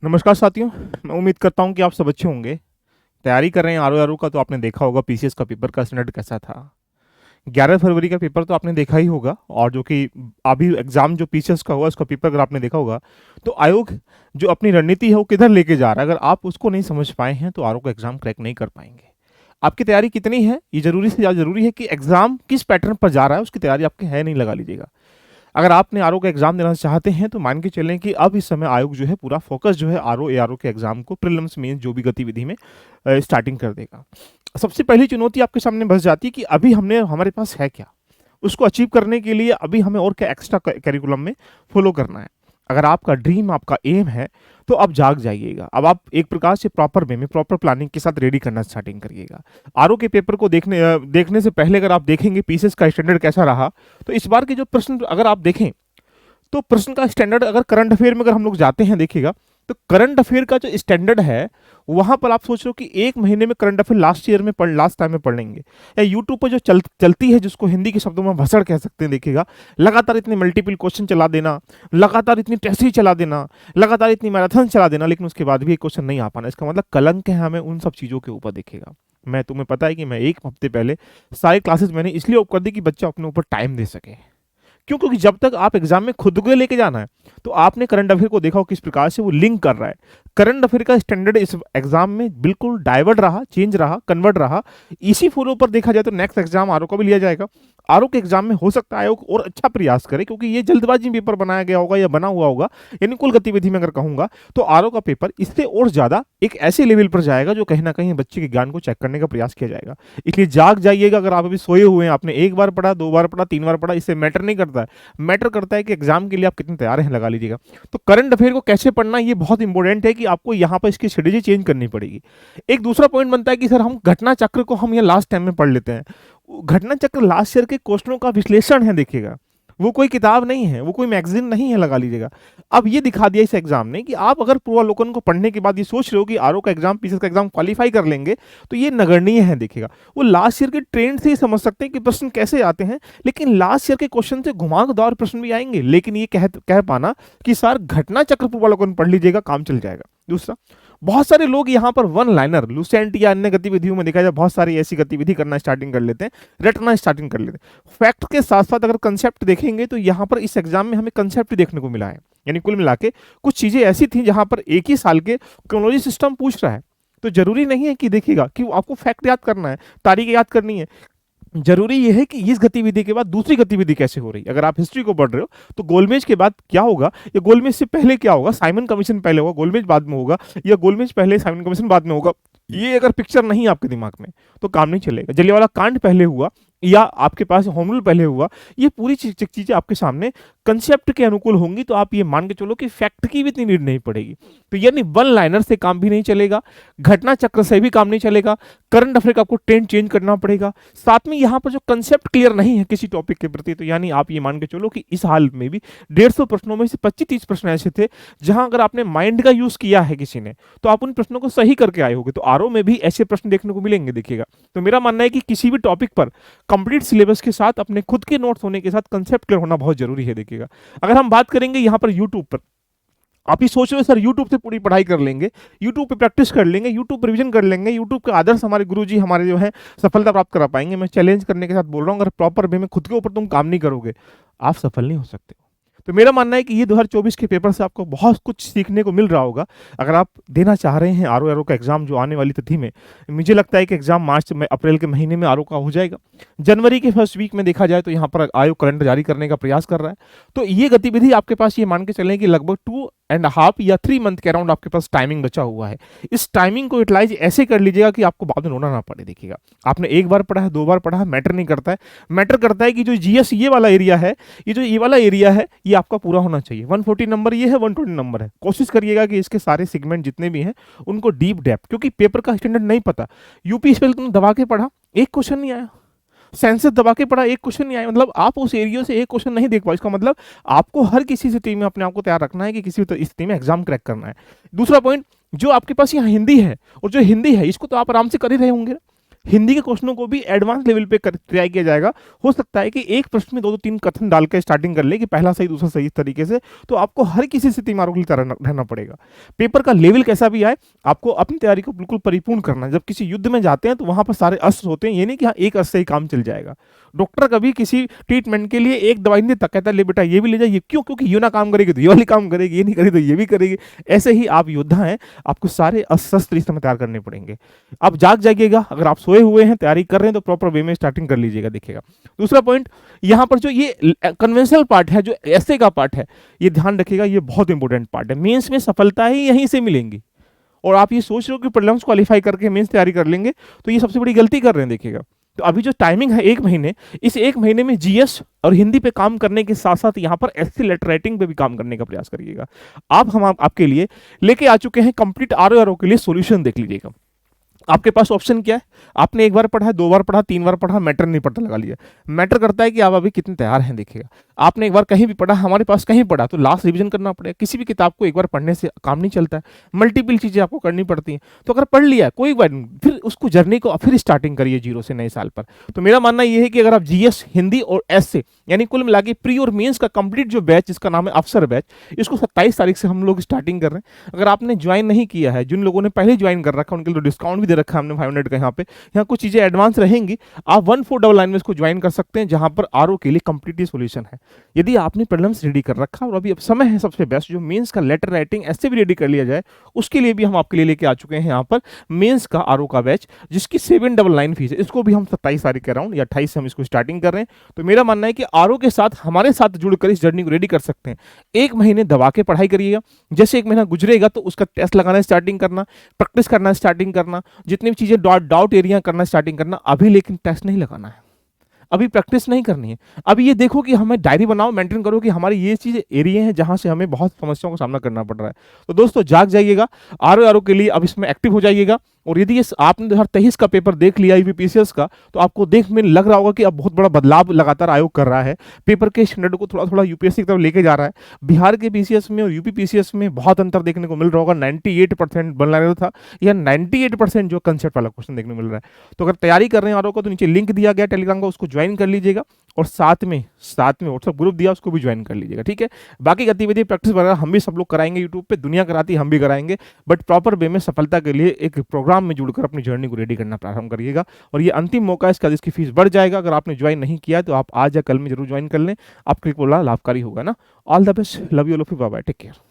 नमस्कार साथियों। मैं उम्मीद करता हूँ कि आप सब अच्छे होंगे। तैयारी कर रहे हैं आरओ का, तो आपने देखा होगा पीसीएस का पेपर का स्टैंडर्ड कैसा था। 11 फरवरी का पेपर तो आपने देखा ही होगा, और जो कि अभी एग्जाम जो पीसीएस का हुआ उसका पेपर अगर आपने देखा होगा, तो आयोग जो अपनी रणनीति है वो किधर लेके जा रहा है, अगर आप उसको नहीं समझ पाए हैं तो आरओ का एग्जाम क्रैक नहीं कर पाएंगे। आपकी तैयारी कितनी है ये जरूरी से ज़्यादा जरूरी है कि एग्जाम किस पैटर्न पर जा रहा है उसकी तैयारी आपकी है नहीं लगा लीजिएगा। अगर आपने आरओ का एग्जाम देना चाहते हैं तो मान के चलें कि अब इस समय आयोग जो है पूरा फोकस जो है आरओ एआरओ के एग्जाम को प्रीलिम्स मेंस जो भी गतिविधि में स्टार्टिंग कर देगा। सबसे पहली चुनौती आपके सामने बस जाती है कि अभी हमने हमारे पास है क्या, उसको अचीव करने के लिए अभी हमें और क्या एक्स्ट्रा करिकुलम में फॉलो करना है। अगर आपका ड्रीम आपका एम है तो अब जाग जाइएगा, अब आप एक प्रकार से प्रॉपर वे में प्रॉपर प्लानिंग के साथ रेडी करना स्टार्टिंग करिएगा। आरओ के पेपर को देखने से पहले अगर आप देखेंगे पीसीएस का स्टैंडर्ड कैसा रहा, तो इस बार के जो प्रश्न अगर आप देखें तो प्रश्न का स्टैंडर्ड अगर करंट अफेयर में अगर हम लोग जाते हैं देखिएगा, तो करंट अफेयर का जो स्टैंडर्ड है वहां पर आप सोच रहे हो कि एक महीने में करंट अफेयर लास्ट टाइम में पढ़ लेंगे, या यूट्यूब पर जो चलती है जिसको हिंदी के शब्दों में भसड़ कह सकते हैं, देखिएगा लगातार इतने मल्टीपल क्वेश्चन चला देना, लगातार इतनी टेस्ट ही चला देना, लगातार इतनी मैराथन चला देना, लेकिन उसके बाद भी एक क्वेश्चन नहीं आ पाना, इसका मतलब कलंक है हमें उन सब चीज़ों के ऊपर। देखिएगा मैं तुम्हें पता है कि मैं एक हफ्ते पहले सारी क्लासेस मैंने इसलिए ऑफ कर दी कि बच्चा अपने ऊपर टाइम दे सके। क्यों? क्योंकि जब तक आप एग्जाम में खुद को लेके जाना है, तो आपने करंट अफेयर को देखा हो किस प्रकार से वो लिंक कर रहा है। करंट अफेयर का स्टैंडर्ड इस एग्जाम में बिल्कुल डाइवर्ट रहा, चेंज रहा, कन्वर्ट रहा। इसी फॉलो पर देखा जाए तो नेक्स्ट एग्जाम आरओ का भी लिया जाएगा। आरओ के एग्जाम में हो सकता है आयोग और अच्छा प्रयास करे, क्योंकि ये जल्दबाजी में पेपर बनाया गया होगा या बना हुआ होगा, यानी कुल गतिविधि में अगर कहूंगा तो आरओ का पेपर इससे और ज्यादा एक ऐसे लेवल पर जाएगा जो कहीं ना कहीं बच्चे के ज्ञान को चेक करने का प्रयास किया जाएगा। इसलिए जाग जाइएगा। अगर आप अभी सोए हुए हैं, आपने एक बार पढ़ा, दो बार पढ़ा, तीन बार पढ़ा, इससे मैटर नहीं करता है। मैटर करता है कि एग्जाम के लिए आप कितने तैयार हैं, लगा लीजिएगा। तो करंट अफेयर को कैसे पढ़ना ये बहुत इंपॉर्टेंट है कि आपको यहाँ पर इसकी स्ट्रेटेजी चेंज करनी पड़ेगी। एक दूसरा पॉइंट बनता है कि सर हम घटना चक्र को हम ये लास्ट टाइम में पढ़ लेते हैं। घटना चक्र लास्ट ईयर के क्वेश्चनों का विश्लेषण है, देखिएगा वो कोई किताब नहीं है, वो कोई मैगजीन नहीं है, लगा लीजिएगा। अब ये दिखा दिया इस एग्जाम ने कि आप अगर पूर्वावलोकन को पढ़ने के बाद ये सोच रहे हो कि आरओ का एग्जाम पीसीएस का एग्जाम क्वालिफाई कर लेंगे, तो ये नगण्य है। देखिएगा वो लास्ट ईयर के ट्रेंड से ही समझ सकते हैं कि प्रश्न कैसे आते हैं, लेकिन लास्ट ईयर के क्वेश्चन से घुमावदार प्रश्न भी आएंगे, लेकिन ये कह पाना कि सर घटना चक्र पूर्वावलोकन पढ़ लीजिएगा, काम चल जाएगा। दूसरा, बहुत सारे लोग यहाँ पर वन लाइनर लुसेंट या अन्य गतिविधियों में देखा जाए बहुत सारी ऐसी गतिविधि करना स्टार्टिंग कर लेते हैं, रटना स्टार्टिंग कर लेते हैं। फैक्ट के साथ साथ अगर कंसेप्ट देखेंगे तो यहाँ पर इस एग्जाम में हमें कंसेप्ट देखने को मिला है, यानी कुल मिला के कुछ चीजें ऐसी थी जहां पर एक ही साल के क्रोनोलॉजी सिस्टम पूछ रहा है। तो जरूरी नहीं है कि देखिएगा कि आपको फैक्ट याद करना है, तारीख याद करनी है। जरूरी यह है कि इस गतिविधि के बाद दूसरी गतिविधि कैसे हो रही है। अगर आप हिस्ट्री को पढ़ रहे हो तो गोलमेज के बाद क्या होगा, या गोलमेज से पहले क्या होगा, साइमन कमीशन पहले होगा, गोलमेज बाद में होगा, या गोलमेज पहले साइमन कमीशन बाद में होगा। ये अगर पिक्चर नहीं है आपके दिमाग में तो काम नहीं चलेगा। जलियांवाला कांड पहले हुआ या आपके पास होम रूल पहले हुआ, ये पूरी चीजें आपके सामने कंसेप्ट के अनुकूल होंगी, तो आप ये मान के चलो कि फैक्ट की भी इतनी नीड नहीं पड़ेगी। तो यानी वन लाइनर से काम भी नहीं चलेगा, घटना चक्र से भी काम नहीं चलेगा, करंट अफेयर का आपको ट्रेंड चेंज करना पड़ेगा, साथ में यहाँ पर जो कंसेप्ट क्लियर नहीं है किसी टॉपिक के प्रति, तो यानी आप ये मान के चलो कि इस हाल में भी 150 प्रश्नों में से 25-30 प्रश्न ऐसे थे जहां अगर आपने माइंड का यूज किया है किसी ने, तो आप उन प्रश्नों को सही करके आए होगे। तो आरओ में भी ऐसे प्रश्न देखने को मिलेंगे, देखिएगा। तो मेरा मानना है कि किसी भी टॉपिक पर कंप्लीट सिलेबस के साथ अपने खुद के नोट्स होने के साथ कंसेप्ट क्लियर होना बहुत जरूरी है, देखिएगा। अगर हम बात करेंगे यहाँ पर यूट्यूब पर, आप ही सोच रहे हो सर यूट्यूब से पूरी पढ़ाई कर लेंगे, यूट्यूब पे प्रैक्टिस कर लेंगे, यूट्यूब पर रिवीजन कर लेंगे, यूट्यूब के आदर्श हमारे गुरुजी हमारे जो है सफलता प्राप्त करा पाएंगे। मैं चैलेंज करने के साथ बोल रहा हूँ, अगर प्रॉपर वे में खुद के ऊपर तुम काम नहीं करोगे, आप सफल नहीं हो सकते। तो मेरा मानना है कि ये 2024 के पेपर से आपको बहुत कुछ सीखने को मिल रहा होगा। अगर आप देना चाह रहे हैं आरओ का एग्जाम जो आने वाली तिथि में, मुझे लगता है कि एग्जाम मार्च में अप्रैल के महीने में आरओ का हो जाएगा। जनवरी के फर्स्ट वीक में देखा जाए तो यहाँ पर आयोग कैलेंडर जारी करने का प्रयास कर रहा है। तो ये गतिविधि आपके पास ये मान के चलें कि लगभग 2.5 या 3 मंथ के अराउंड आपके पास टाइमिंग बचा हुआ है। इस टाइमिंग को यूटिलाइज ऐसे कर लीजिएगा कि आपको बाद में रोना ना पड़े। देखिएगा आपने एक बार पढ़ा है, दो बार पढ़ा है, मैटर नहीं करता है। मैटर करता है कि जो जीएस ये वाला एरिया है, ये वाला एरिया है, ये आपका पूरा होना चाहिए। 140 नंबर ये है, 120 नंबर है। कोशिश करिएगा कि इसके सारे सेगमेंट जितने भी हैं उनको डीप डेप्थ, क्योंकि पेपर का स्टैंडर्ड नहीं पता। यूपी स्पेशल तुमने दबा के पढ़ा, एक क्वेश्चन नहीं आया। सेंसस दबा के पढ़ा, एक क्वेश्चन नहीं आया। मतलब आप उस एरिया से एक क्वेश्चन नहीं देख पाए। इसका मतलब आपको हर किसी स्थिति में अपने आप को तैयार रखना है कि किसी स्थिति में एग्जाम क्रैक करना है। दूसरा पॉइंट, जो आपके पास यहाँ हिंदी है, और जो हिंदी है इसको तो आप आराम से कर ही रहे होंगे। हिंदी के क्वेश्चनों को भी एडवांस लेवल पे ट्राई किया जाएगा। हो सकता है कि एक प्रश्न में दो दो तीन कथन डाल के स्टार्टिंग कर ले कि पहला सही दूसरा सही, इस तरीके से। तो आपको हर किसी स्थिति में आरोग्य रहना पड़ेगा। पेपर का लेवल कैसा भी आए, आपको अपनी तैयारी को बिल्कुल परिपूर्ण करना है। जब किसी युद्ध में जाते हैं तो वहां पर सारे अस्त्र होते हैं, ये नहीं कि हाँ एक अस्त्र से ही काम चल जाएगा। डॉक्टर कभी किसी ट्रीटमेंट के लिए एक दवाई नहीं देता, कहता ले बेटा ये भी ले जाइए, क्यों? क्योंकि ये ना काम करेगी तो ये वाली काम करेगी, ये नहीं करेगी तो ये भी करेगी। ऐसे ही आप योद्धा हैं, आपको सारे अस्त्र इस समय तैयार करने पड़ेंगे। आप जाग जाइएगा, अगर आप सोए हुए हैं तैयारी कर रहे हैं तो प्रॉपर वे में स्टार्टिंग कर लीजिएगा। देखिएगा दूसरा पॉइंट, यहां पर जो ये कन्वेंशनल पार्ट है, जो ऐसे का पार्ट है, ये ध्यान रखिएगा, ये बहुत इंपॉर्टेंट पार्ट है। मेंस में सफलता ही यहीं से मिलेंगी। और आप ये सोच रहे हो कि प्रीलिम्स क्वालिफाई करके मेंस तैयारी कर लेंगे, तो ये सबसे बड़ी गलती कर रहे हैं। देखिएगा, तो अभी जो टाइमिंग है 1 महीने, इस 1 महीने में जीएस और हिंदी पे काम करने के साथ साथ यहाँ पर एससी लेटर राइटिंग पे भी काम करने का प्रयास करिएगा। हम आपके लिए लेके आ चुके हैं कंप्लीट आरओ के लिए सॉल्यूशन। देख लीजिएगा, आपके पास ऑप्शन क्या है। आपने एक बार पढ़ा है, 2 बार पढ़ा, 3 बार पढ़ा, मैटर नहीं पड़ता, लगा लिया। मैटर करता है कि आप अभी कितने तैयार हैं। देखिएगा, आपने एक बार कहीं भी पढ़ा, हमारे पास कहीं पढ़ा, तो लास्ट रिवीजन करना पड़ेगा। किसी भी किताब को एक बार पढ़ने से काम नहीं चलता है, मल्टीपल चीजें आपको करनी पड़ती हैं। तो अगर पढ़ लिया कोई बात नहीं, फिर उसको जर्नी को फिर स्टार्टिंग करिए जीरो से नए साल पर। तो मेरा मानना यह है कि अगर आप जीएस, हिंदी और एसए यानी कुल मिला के प्री और मेंस का कंप्लीट जो बैच, जिसका नाम है अफसर बैच, इसको 27 तारीख से हम लोग स्टार्टिंग कर रहे हैं। अगर आपने ज्वाइन नहीं किया है, जिन लोगों ने पहले ज्वाइन कर रखा है उनके लिए डिस्काउंट भी दे रखा है हमने 500 का। यहाँ कुछ चीजें एडवांस रहेंगी, आप 1499 में इसको ज्वाइन कर सकते हैं, जहां पर आरओ के लिए कंप्लीट सॉल्यूशन है। यदि आपने प्रीलिम्स रेडी कर रखा और अभी अब समय है सबसे बेस्ट, जो मेंस का लेटर राइटिंग ऐसे भी रेडी कर लिया जाए, उसके लिए भी हम आपके लिए लेके आ चुके हैं यहाँ पर मेंस का आरओ का बैच, जिसकी 799 फीस है। इसको भी हम 27 तारीख के अराउंड या 28 से हम इसको स्टार्टिंग कर रहे हैं। तो मेरा मानना है कि आरओ के साथ हमारे साथ जुड़कर इस जर्नी को रेडी कर सकते हैं। 1 महीने दबा के पढ़ाई करिएगा, जैसे 1 महीना गुजरेगा तो उसका टेस्ट लगाना स्टार्टिंग करना, प्रैक्टिस करना स्टार्टिंग करना, जितनी भी चीजें डाउट एरिया करना स्टार्टिंग करना। अभी लेकिन टेस्ट नहीं लगाना है, अभी प्रैक्टिस नहीं करनी है। अभी ये देखो कि हमें डायरी बनाओ, मेंटेन करो कि हमारी ये चीज एरिया है जहां से हमें बहुत समस्याओं का सामना करना पड़ रहा है। तो दोस्तों जाग जाइएगा, आरओ के लिए अब इसमें एक्टिव हो जाइएगा। और यदि ये आपने 2023 का पेपर देख लिया यूपीपीसीएस का, तो आपको देख में लग रहा होगा कि अब बहुत बड़ा बदलाव लगातार आयोग कर रहा है, पेपर के स्टैंडर्ड को थोड़ा थोड़ा यूपीएससी की तरफ लेके जा रहा है। बिहार के पीसीएस में और यूपीपीसीएस में बहुत अंतर देखने को मिल रहा होगा। 98% बन रहा था, या 98% जो कंसेप्ट वाला क्वेश्चन देखने को मिल रहा है। तो अगर तैयारी कर रहे हैं आरओ को, तो नीचे लिंक दिया गया टेलीग्राम का, उसको ज्वाइन कर लीजिएगा। और साथ में व्हाट्सएप ग्रुप दिया, उसको भी ज्वाइन कर लीजिएगा। ठीक है, बाकी गतिविधि प्रैक्टिस वगैरह हम भी सब लोग कराएंगे यूट्यूब पे, दुनिया कराती हम भी कराएंगे, बट प्रॉपर वे में सफलता के लिए एक प्रोग्राम में जुड़कर अपनी जर्नी को रेडी करना प्रारंभ करिएगा। और ये अंतिम मौका है इसका, जिसकी फीस बढ़ जाएगा। अगर आपने ज्वाइन नहीं किया तो आप आज या कल में जरूर ज्वाइन कर लें, आपके लिए लाभकारी होगा ना। All the best, love you, bye bye, take care.